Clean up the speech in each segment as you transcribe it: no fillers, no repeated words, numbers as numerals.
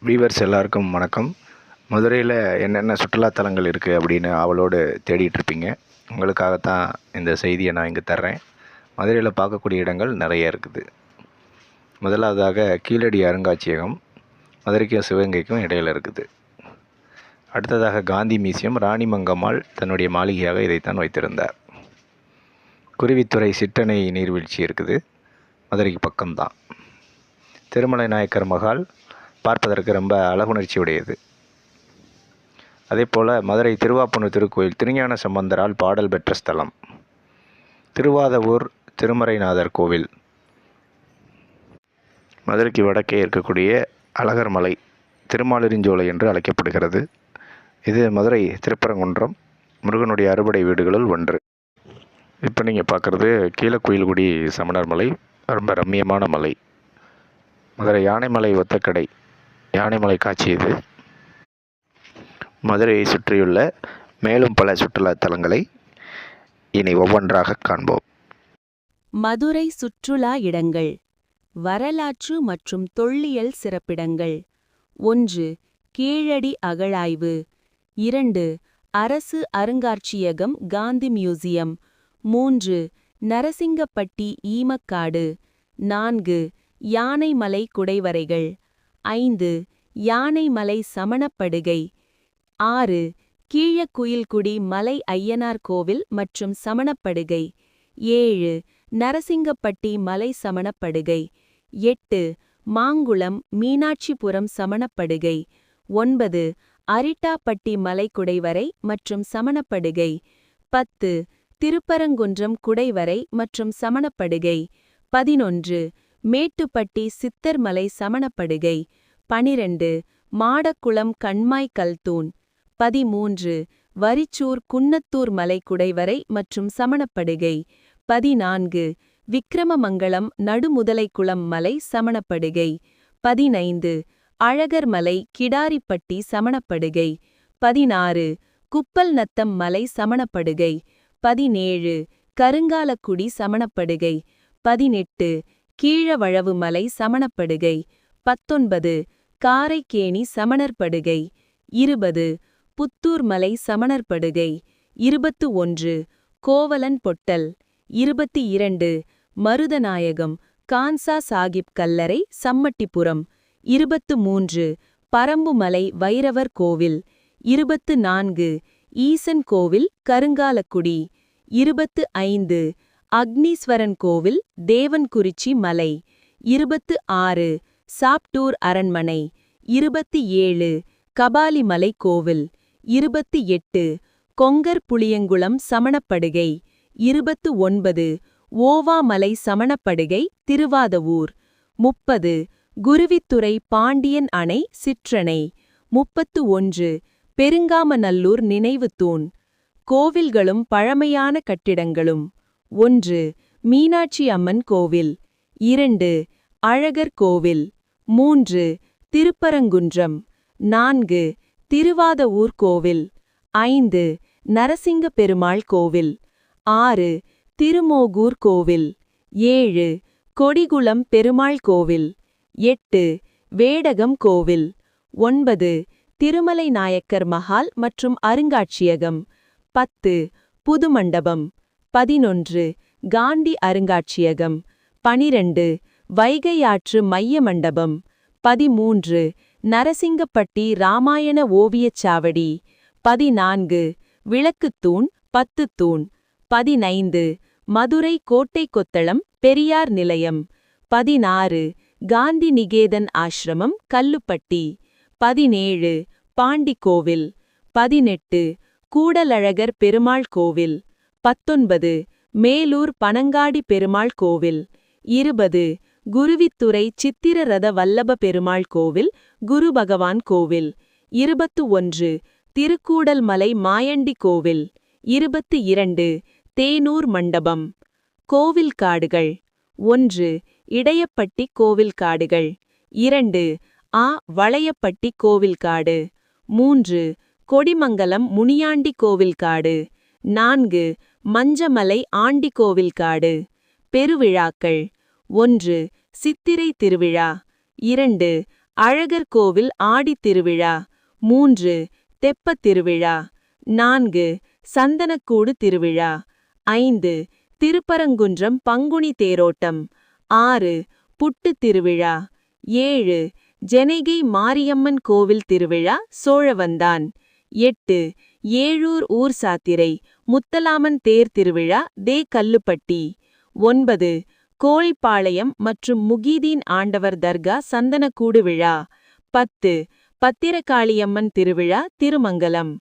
Viewers எல்லாருக்கும் வணக்கம். மதுரையில் என்னென்ன சுற்றுலாத்தலங்கள் இருக்குது அப்படின்னு அவளோடு தேடிகிட்ருப்பீங்க. உங்களுக்காகத்தான் இந்த செய்தியை நான் இங்கே தர்றேன். மதுரையில் பார்க்கக்கூடிய இடங்கள் நிறைய இருக்குது. முதலாவதாக கீழடி அருங்காட்சியகம் மதுரைக்கும் சிவகங்கைக்கும் இடையில் இருக்குது. அடுத்ததாக காந்தி மியூசியம். ராணிமங்கம்மாள் தன்னுடைய மாளிகையாக இதைத்தான் வைத்திருந்தார். குருவித்துறை சிற்றணை நீர்வீழ்ச்சி இருக்குது, மதுரைக்கு பக்கம்தான். திருமலை நாயக்கர் மகால் பார்ப்பதற்கு ரொம்ப அழகுணர்ச்சி உடையது. அதே போல் மதுரை திருவாப்பனூர் திருக்கோயில் திருஞான சம்பந்தரால் பாடல் பெற்ற ஸ்தலம். திருவாதவூர் திருமறைநாதர் கோவில் மதுரைக்கு வடக்கே இருக்கக்கூடிய அழகர் மலை திருமாலிருஞ்சோலை என்று அழைக்கப்படுகிறது. இது மதுரை திருப்பரங்குன்றம் முருகனுடைய அறுபடை வீடுகளுள் ஒன்று. இப்போ நீங்கள் பார்க்குறது கீழக்குயில்குடி சமணர் மலை, ரொம்ப ரம்மியமான மலை. மதுரை யானைமலை ஒத்தக்கடை யானைமலை காட்சி இது. மதுரையை சுற்றியுள்ள மேலும் பல சுற்றுலா தலங்களை இனி ஒவ்வொன்றாக காண்போம். மதுரை சுற்றுலா இடங்கள். வரலாற்று மற்றும் தொல்லியல் சிறப்பிடங்கள். 1. கீழடி அகழாய்வு. 2. அரசு அருங்காட்சியகம் காந்தி மியூசியம். 3. நரசிங்கப்பட்டி ஈமக்காடு. 4. யானைமலை குடைவரைகள். 5. யானைமலை சமணப்படுகை. 6. கீழக்குயில்குடி மலை ஐயனார் கோவில் மற்றும் சமணப்படுகை. 7. நரசிங்கப்பட்டி மலை சமணப்படுகை. 8. மாங்குளம் மீனாட்சிபுரம் சமணப்படுகை. 9. அரிட்டாப்பட்டி மலை குடைவரை மற்றும் சமணப்படுகை. 10. திருப்பரங்குன்றம் குடைவரை மற்றும் சமணப்படுகை. 11. மேட்டுப்பட்டி சித்தர்மலை சமணப்படுகை. 12. மாடக்குளம் கண்மாய் கல்தூண். 13. வரிச்சூர் குன்னத்தூர் மலை குடைவரை மற்றும் சமணப்படுகை. 14. விக்கிரமமங்கலம் நடுமுதலைக்குளம் மலை சமணப்படுகை. 15. அழகர்மலை கிடாரிப்பட்டி சமணப்படுகை. 16. குப்பல் நத்தம் மலை சமணப்படுகை. 17. கருங்காலக்குடி சமணப்படுகை. 18. கீழவழவு மலை சமணப்படுகை. 19. காரைக்கேணி சமணர்படுகை. 20. புத்தூர் மலை சமணர்படுகை. 21. கோவலன் பொட்டல். 22. மருதநாயகம் கான்சா சாகிப் கல்லறை சம்மட்டிபுரம். 23. பரம்புமலை வைரவர் கோவில். 24. ஈசன் கோவில் கருங்காலக்குடி. 25. அக்னீஸ்வரன் கோவில் தேவன்குறிச்சி மலை. 26. சாப்டூர் அரண்மனை. 27. கபாலிமலை கோவில். 28. கொங்கர் புளியங்குளம் சமணப்படுகை. 29. ஓவாமலை சமணப்படுகை திருவாதவூர். 30. குருவித்துறை பாண்டியன் அணை சிற்றணை. 31. பெருங்காமநல்லூர் நினைவுத்தூண். கோவில்களும் பழமையான கட்டிடங்களும். 1. மீனாட்சி அம்மன் கோவில். 2. அழகர் கோவில். 3. திருப்பரங்குன்றம். 4. திருவாதவூர் கோவில். 5. நரசிங்க பெருமாள் கோவில். 6. திருமோகூர் கோவில். 7. கொடிகுளம் பெருமாள் கோவில். 8. வேடகம் கோவில். 9. திருமலை நாயக்கர் மஹால் மற்றும் அருங்காட்சியகம். 10. புதுமண்டபம். 11. காந்தி அருங்காட்சியகம். 12. வைகையாற்று மைய மண்டபம். 13. நரசிங்கப்பட்டி இராமாயண ஓவியச்சாவடி. 14. விளக்குத்தூண் 10 தூண். 15. மதுரை கோட்டை கொத்தளம் பெரியார் நிலையம். 16. காந்தி நிகேதன் ஆசிரமம் கல்லுப்பட்டி. 17. பாண்டி கோவில். 18. கூடலழகர் பெருமாள் கோவில். 19. மேலூர் பனங்காடி பெருமாள் கோவில். 20. குருவித்துறை சித்திர ரத வல்லப பெருமாள் கோவில் குரு பகவான் கோவில். 21. திருக்கூடல் மலை மாயண்டி கோவில். 22. தேனூர் மண்டபம். கோவில் காடுகள். 1. இடையப்பட்டி கோவில் காடுகள். 2. வளையப்பட்டி கோவில் காடு. 3. கொடிமங்கலம் முனியாண்டி கோவில் காடு. 4. மஞ்சமலை ஆண்டி கோவில் காடு. பெருவிழாக்கள். 1. சித்திரை திருவிழா. 2. அழகர் கோவில் ஆடித் திருவிழா. 3 தெப்பத் திருவிழா. 4 சந்தனக்கூடு திருவிழா. 5 திருப்பரங்குன்றம் பங்குனி தேரோட்டம். 6 புட்டுத் திருவிழா. 7 ஜெனைகை மாரியம்மன் கோவில் திருவிழா சோழவந்தான். 8 ஏழூர் ஊர் சாத்திரை முத்தலாமன் தேர் திருவிழா தே கல்லுப்பட்டி. 9 கோழிப்பாளையம் மற்றும் முகீதீன் ஆண்டவர் தர்கா சந்தனக்கூடு விழா. 10 பத்திரகாளியம்மன் திருவிழா திருமங்கலம்.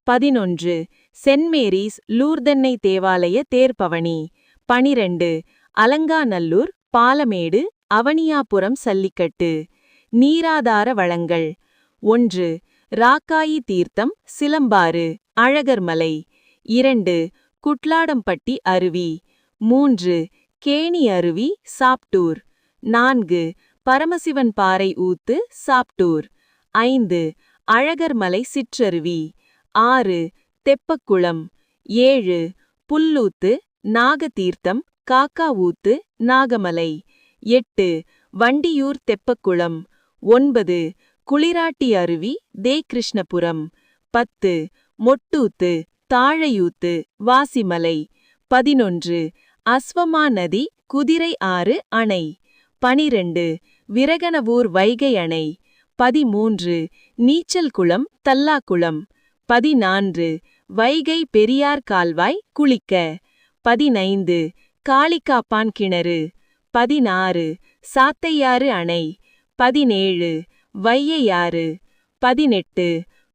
11 சென்ட் மேரீஸ் லூர்தன்னை தேவாலய தேர்பவனி. 12 அலங்காநல்லூர் பாலமேடு அவனியாபுரம் சல்லிக்கட்டு. நீராதார வளங்கள். 1 ராக்காயி தீர்த்தம் சிலம்பாறு அழகர்மலை. 2 குட்லாடம்பட்டி அருவி. 3 கேணி அருவி சாப்டூர். 4 பரமசிவன் பாறை ஊத்து சாப்டூர். 5 அழகர்மலை சிற்றருவி. 6 தெப்பக்குளம். 7 புல்லூத்து நாகதீர்த்தம் காக்கா ஊத்து நாகமலை. 8 வண்டியூர் தெப்பக்குளம். 9 குளிராட்டி அருவி தே கிருஷ்ணபுரம். 10 மொட்டூத்து தாழையூத்து வாசிமலை. 11 அஸ்வமா நதி குதிரை ஆறு அணை. 12 விரகனவூர் வைகை அணை. 13 நீச்சல் குளம் தல்லாக்குளம். 14 வைகை பெரியார் கால்வாய் குளிக்க. 15 காளிகாப்பான் கிணறு. 16 சாத்தையாறு அணை. 17 வையையாறு. 18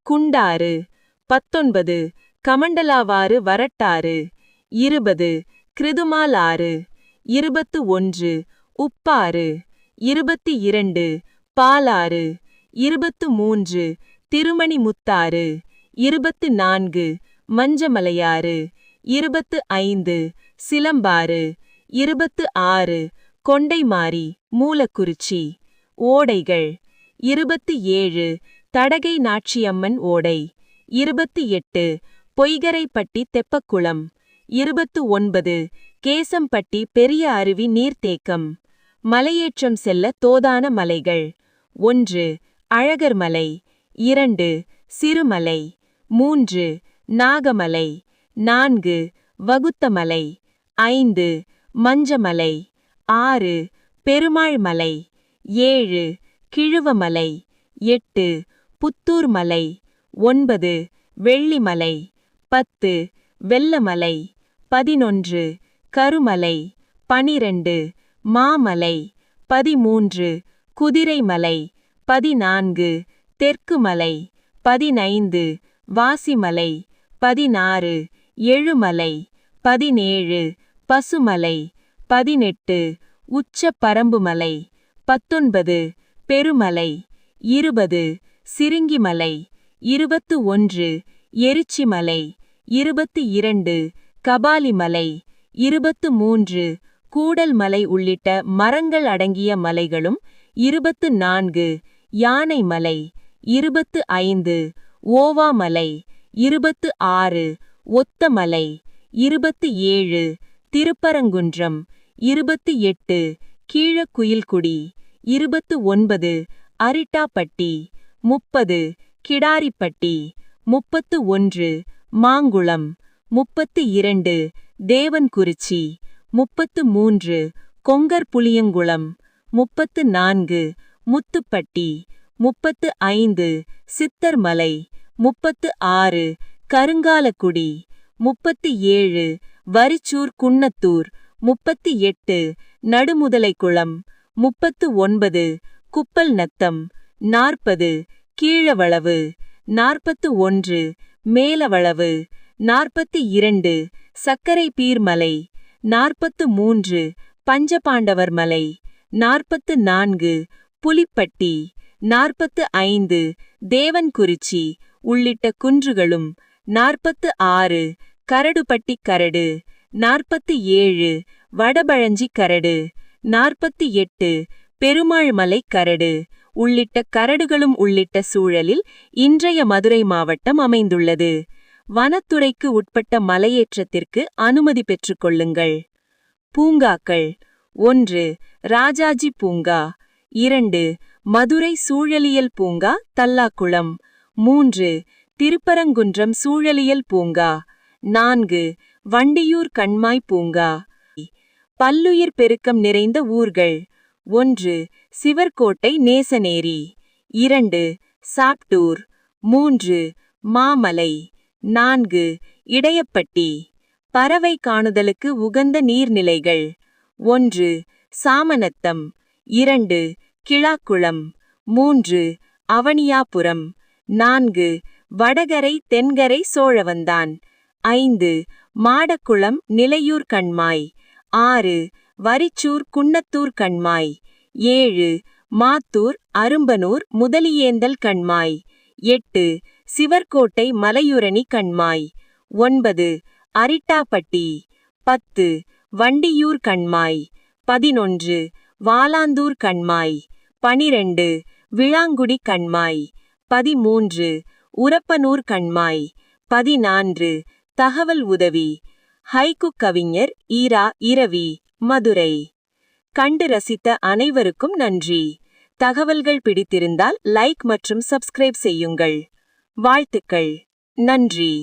குண்டாறு. 19 கமண்டலாவாறு வரட்டாறு. 20 கிருதுமால் ஆறு. 21 உப்பாறு. 22 பாலாறு. 23 திருமணிமுத்தாறு. 24 மஞ்சமலையாறு. 25 சிலம்பாறு. 26 கொண்டைமாரி மூலக்குறிச்சி. ஓடைகள். 27 தடகை நாச்சியம்மன் ஓடை. 28 பொய்கரைப்பட்டி தெப்பக்குளம். 29 கேசம்பட்டி பெரிய அருவி நீர்த்தேக்கம். மலையேற்றம் செல்ல தோதான மலைகள். 1 அழகர்மலை. 2 சிறுமலை. 3 நாகமலை. 4 வகுத்தமலை. 5 மஞ்சமலை. 6 பெருமாள்மலை. 7 கிழுவமலை. 8 புத்தூர்மலை. 9 வெள்ளிமலை. 10 வெள்ளமலை. 11 கருமலை. 12 மாமலை. 13 குதிரைமலை. 14 தெற்குமலை. 15 வாசிமலை. 16 எழுமலை. 17 பசுமலை. 18 உச்ச பரம்புமலை. 19 பெருமலை. 20 சிறுங்கிமலை. 21 எரிச்சிமலை. 22 கபாலிமலை. 23 கூடல்மலை உள்ளிட்ட மரங்கள் அடங்கிய மலைகளும். 24 யானைமலை. 25 ஓவாமலை. 26 ஒத்தமலை. 27 திருப்பரங்குன்றம். 28 கீழக்குயில்குடி. 29 அரிட்டாப்பட்டி. 30 கிடாரிப்பட்டி. 31 மாங்குளம். 32 தேவன்குறிச்சி. 33 கொங்கர்புளியங்குளம். 34 முத்துப்பட்டி. 35 சித்தர்மலை. 36 கருங்காலக்குடி. 37 வரிச்சூர் குன்னத்தூர். 38 நடுமுதலைக்குளம். 39 குப்பல் நத்தம். 40 கீழவளவு. 41 மேலவளவு. 42 சக்கரை பீர்மலை. 43 பஞ்சபாண்டவர் மலை. 44 புலிப்பட்டி. 45 தேவன்குறிச்சி உள்ளிட்ட குன்றுகளும். 46 கரடுபட்டி கரடு. 47 வடபழஞ்சி கரடு. 48 பெருமாள்மலை கரடு உள்ளிட்ட கரடுகளும் உள்ளிட்ட சூழலில் இன்றைய மதுரை மாவட்டம் அமைந்துள்ளது. வனத்துறைக்கு உட்பட்ட மலையேற்றத்திற்கு அனுமதி பெற்றுக் கொள்ளுங்கள். பூங்காக்கள். 1 ராஜாஜி பூங்கா. 2 மதுரை சூழலியல் பூங்கா தல்லாக்குளம். 3. திருப்பரங்குன்றம் சூழலியல் பூங்கா. 4. வண்டியூர் கண்மாய் பூங்கா. பல்லுயிர் பெருக்கம் நிறைந்த ஊர்கள். 1. சிவர்கோட்டை நேசநேரி. 2. சாப்டூர். 3. மாமலை. 4. இடையப்பட்டி. பறவை காணுதலுக்கு உகந்த நீர்நிலைகள். 1. சாமநத்தம். 2. கிழாக்குளம். 3. அவனியாபுரம். 4. வடகரை தென்கரை சோழவந்தான். 5. மாடக்குளம் நிலையூர் கண்மாய். 6. வரிச்சூர் குன்னத்தூர் கண்மாய். 7. மாத்தூர் அரும்பனூர் முதலியேந்தல் கண்மாய். 8. சிவர்கோட்டை மலையுரணி கண்மாய். 9. அரிட்டாப்பட்டி. 10. வண்டியூர் கண்மாய். 11. வாலாந்தூர் கண்மாய். 12. விளாங்குடி கண்மாய். 13. உரப்பனூர் கண்மாய். 14. தகவல் உதவி. ஹைக்கு கவிஞர் ஈரா இரவி, மதுரை. கண்டு ரசித்த அனைவருக்கும் நன்றி. தகவல்கள் பிடித்திருந்தால் லைக் மற்றும் சப்ஸ்கிரைப் செய்யுங்கள். வாழ்த்துக்கள். நன்றி.